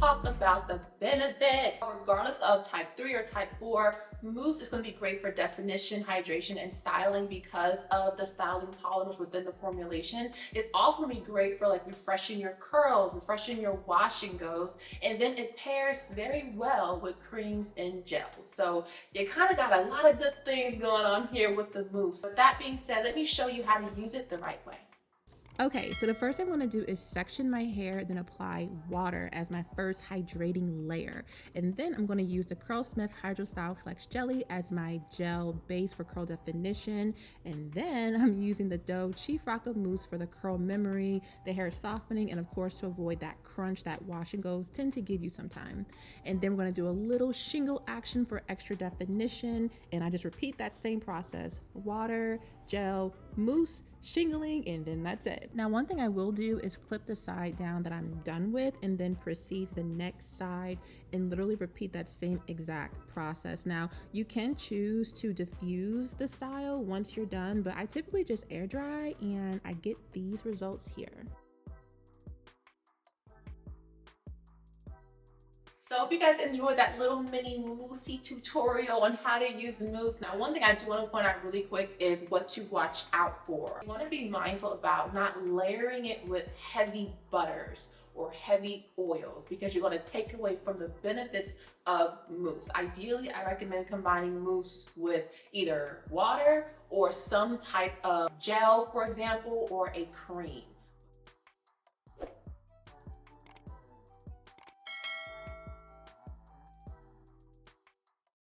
talk about the benefits. Regardless of type 3 or type 4, mousse is going to be great for definition, hydration, and styling because of the styling polymers within the formulation. It's also going to be great for like refreshing your curls, refreshing your wash and goes, and then it pairs very well with creams and gels. So you kind of got a lot of good things going on here with the mousse. With that being said, let me show you how to use it the right way. Okay, so the first thing I'm going to do is section my hair, then apply water as my first hydrating layer. And then I'm going to use the Curlsmith Hydro Style Flex Jelly as my gel base for curl definition. And then I'm using the Doux Chief Rocka Mousse for the curl memory, the hair softening, and of course to avoid that crunch that wash and goes tend to give you sometime. And then we're going to do a little shingle action for extra definition. And I just repeat that same process: water, gel, mousse, shingling, and then that's it. Now, one thing I will do is clip the side down that I'm done with and then proceed to the next side and literally repeat that same exact process. Now, you can choose to diffuse the style once you're done, but I typically just air dry and I get these results here. So I hope you guys enjoyed that little mini moussey tutorial on how to use mousse. Now, one thing I do want to point out really quick is what to watch out for. You want to be mindful about not layering it with heavy butters or heavy oils because you're going to take away from the benefits of mousse. Ideally, I recommend combining mousse with either water or some type of gel, for example, or a cream.